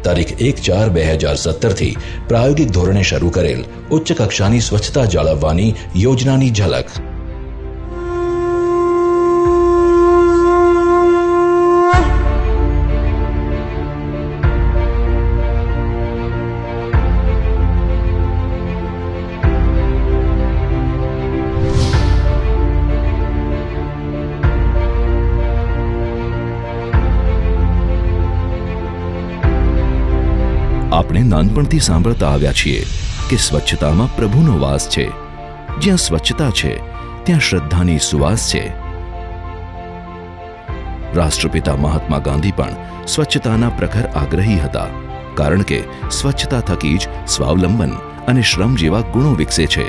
તારીખ 1/4/2017 થી પ્રાયોગિક ધોરણે શરૂ કરેલ ઉચ્ચ કક્ષાની સ્વચ્છતા જાળવવાની યોજનાની ઝલક। આપણે નાનપણથી સાંભળતા આવ્યા છીએ કે સ્વચ્છતામાં પ્રભુનો વાસ છે। જ્યાં સ્વચ્છતા છે ત્યાં શ્રદ્ધાની સુવાસ છે। રાષ્ટ્રપિતા મહાત્મા ગાંધી પણ સ્વચ્છતાના પ્રખર આગ્રહી હતા, કારણ કે સ્વચ્છતા થકી જ સ્વાવલંબન અને શ્રમ જેવા ગુણો વિકસે છે।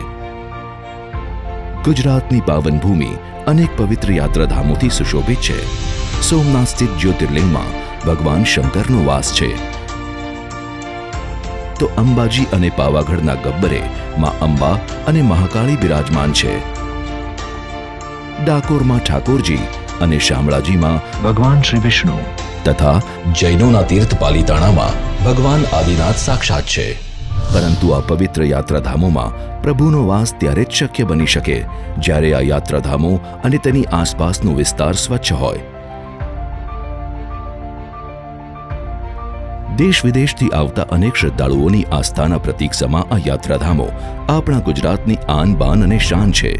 ગુજરાતની પાવન ભૂમિ અનેક પવિત્ર યાત્રાધામોથી સુશોભિત છે। સોમનાથ સ્થિત જ્યોતિર્લિંગમાં ભગવાન શંકરનો વાસ છે, તો અંબાજી અને પાવાગઢના ગબ્બરે માં અંબા અને મહાકાળી બિરાજમાન છે। ડાકોરમાં ઠાકોરજી અને શામળાજીમાં ભગવાન શ્રી વિષ્ણુ તથા જૈનોના તીર્થ પાલિતાણામાં ભગવાન આદિનાથ સાક્ષાત છે। પરંતુ આ પવિત્ર યાત્રાધામોમાં પ્રભુનો વાસ ત્યારે જ શક્ય બની શકે જ્યારે આ યાત્રાધામો અને તેની આસપાસનો વિસ્તાર સ્વચ્છ હોય। દેશ વિદેશથી આવતા અનેક શ્રદ્ધાળુઓની આસ્થાના પ્રતીક સમા આ યાત્રાધામો આપણા ગુજરાતની આન બાન અને શાન છે,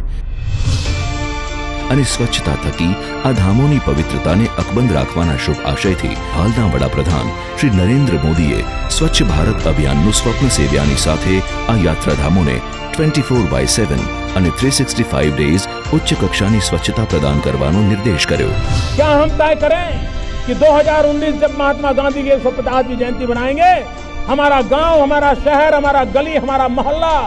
અને સ્વચ્છતા થકી આ ધામોની પવિત્રતાને અકબંધ રાખવાના શુભ આશયથી હાલના વડાપ્રધાન શ્રી નરેન્દ્ર મોદીએ સ્વચ્છ ભારત અભિયાનનું સ્વપ્ન સેવ્યાની સાથે આ યાત્રાધામોને 24/7 અને 365 ડેઝ ઉચ્ચ કક્ષાની સ્વચ્છતા પ્રદાન કરવાનો નિર્દેશ કર્યો। क्या हम तय करें कि 2019 जब महात्मा गांधी की 150वीं जयंती बनाएंगे, हमारा गांव, हमारा शहर, हमारा गली, हमारा मोहल्ला,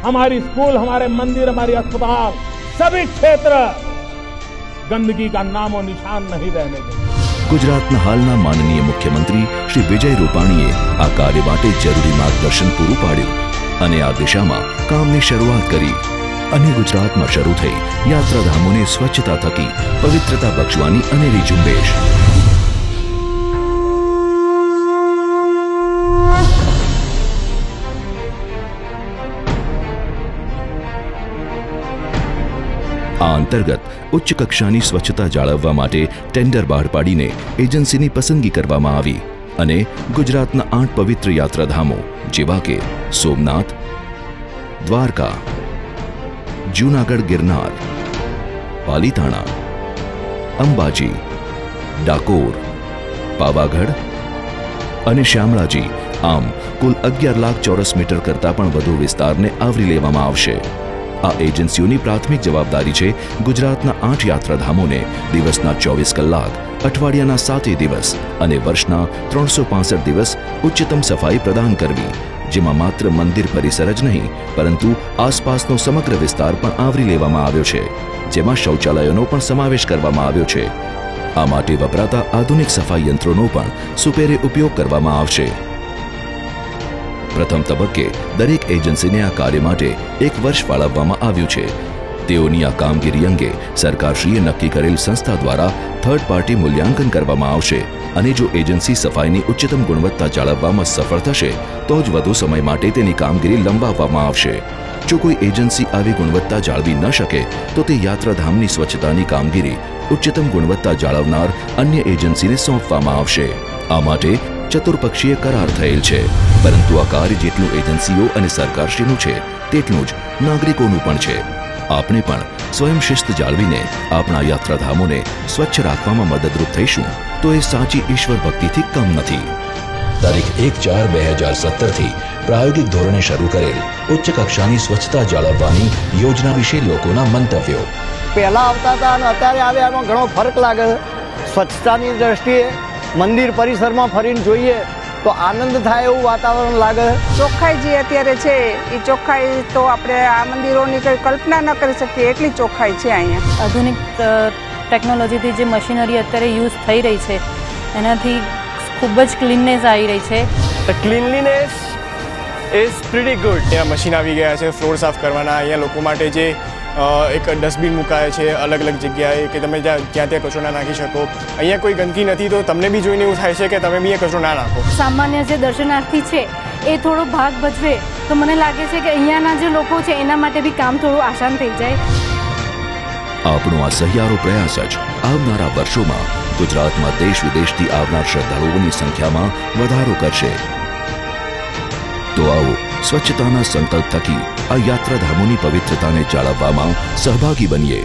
हमारी स्कूल, हमारे मंदिर, हमारी अस्पताल, सभी क्षेत्र गंदगी का नामो निशान नहीं रहने देंगे। गुजरातना हालना माननीय मुख्यमंत्री श्री विजय रूपाणीए आ कार्य माटे जरूरी मार्गदर्शन पूरुं पाड्युं અને આ દિશામાં કામની શરૂઆત કરી, અને ગુજરાતમાં શરૂ થઈ યાત્રાધામોને સ્વચ્છતા થકી પવિત્રતા બક્ષવાની અનેરી ઝુંબેશ। આ અંતર્ગત ઉચ્ચ કક્ષાની સ્વચ્છતા જાળવવા માટે ટેન્ડર બહાર પાડીને એજન્સીની પસંદગી કરવામાં આવી, અને ગુજરાતના 8 પવિત્ર યાત્રાધામો જેવા કે સોમનાથ, દ્વારકા, જૂનાગઢ ગિરનાર, પાલિતાણા, અંબાજી, ડાકોર, પાવાગઢ અને શામળાજી આમ કુલ 11 લાખ ચોરસ મીટર કરતાં પણ વધુ વિસ્તારને આવરી લેવામાં આવશે। આ એજન્સીઓની પ્રાથમિક જવાબદારી છે ગુજરાતના 8 યાત્રાધામોને દિવસના 24 કલાક, અઠવાડિયાના 7 દિવસ અને વર્ષના 365 દિવસ ઉચ્ચતમ સફાઈ પ્રદાન કરવી, જેમાં માત્ર મંદિર પરિસર જ નહીં પરંતુ આસપાસનો સમગ્ર વિસ્તાર પણ આવરી લેવામાં આવ્યો છે, જેમાં શૌચાલયોનો પણ સમાવેશ કરવામાં આવ્યો છે। આ માટે વપરાતા આધુનિક સફાઈ યંત્રોનો પણ સુપેરે ઉપયોગ કરવામાં આવશે। પ્રથમ તબક્કે દરેક એજન્સીને આ કાર્ય માટે 1 વર્ષ ફાળવવામાં આવ્યું છે। તેઓની આ કામગીરી અંગે સરકારશ્રીએ નક્કી કરેલ સંસ્થા દ્વારા થર્ડ પાર્ટી મૂલ્યાંકન કરવામાં આવશે, અને જો એજન્સી સફાઈની ઉચ્ચતમ ગુણવત્તા જાળવવામાં સફળ થશે તો જ વધુ સમય માટે તેની કામગીરી લંબાવવામાં આવશે। જો કોઈ એજન્સી આવી ગુણવત્તા જાળવી ન શકે તો તે યાત્રાધામની સ્વચ્છતાની કામગીરી ઉચ્ચતમ ગુણવત્તા જાળવનાર અન્ય એજન્સીને સોંપવામાં આવશે। આ માટે ચતુર્પક્ષીય કરાર થયેલ છે, પરંતુ આ કાર્ય જેટલું એજન્સીઓ અને સરકારશ્રીનું છે તેટલું જ નાગરિકોનું પણ છે। આપણે પણ સ્વયં શિસ્ત જાળવીને આપણા યાત્રાધામોને સ્વચ્છ રાખવામાં મદદરૂપ થઈશું તો એ સાચી ઈશ્વર ભક્તિથી કમ નથી। તારીખ 1/4/2017 થી પ્રાયોગિક ધોરણે શરૂ કરેલ ઉચ્ચ કક્ષાની સ્વચ્છતા જાળવવાની યોજના વિશે લોકોના મંતવ્યો। પહેલા આવતા હતા અને અત્યારે આવ્યા એમાં ઘણો ફરક લાગે છે। સ્વચ્છતાની દ્રષ્ટિએ મંદિર પરિસરમાં ફરીને જોઈએ તો આનંદ થાય એવું વાતાવરણ લાગે છે। ચોખ્ખાઈ જે અત્યારે છે એ ચોખ્ખાઈ તો આપણે આ મંદિરોની કંઈ કલ્પના ન કરી શકીએ એટલી ચોખ્ખાઈ છે અહીંયા। આધુનિક ટેકનોલોજીથી જે મશીનરી અત્યારે યુઝ થઈ રહી છે એનાથી ખૂબ જ ક્લીનનેસ આવી રહી છે। The cleanliness is pretty good. ત્યાં મશીન આવી ગયા છે ફ્લોર સાફ કરવાના। અહીંયા લોકો માટે જે એક ડસ્ટબિન મુકાય છે અલગ અલગ જગ્યાએ કે તમે જ્યાં ત્યાં કચરો ના નાખી શકો. અહીંયા કોઈ ગંદકી નથી તો તમને બી જોઈને એવું થાય છે કે તમે બી એ કચરો ના નાખો. સામાન્ય જે દર્શનાર્થી છે એ થોડો ભાગ ભજવે તો મને લાગે છે કે અહીંયાના જે લોકો છે એના માટે બી કામ થોડું આસાન થઈ જાય. આપણો આ સહિયારો પ્રયાસ જ આવનારા વર્ષોમાં ગુજરાતમાં દેશ વિદેશથી આવનાર શ્રદ્ધાળુઓની સંખ્યામાં વધારો કરશે. તો આવો સ્વચ્છતાના સંકલ્પ થકી આ યાત્રાધામોની પવિત્રતાને જાળવવામાં સહભાગી બનીએ.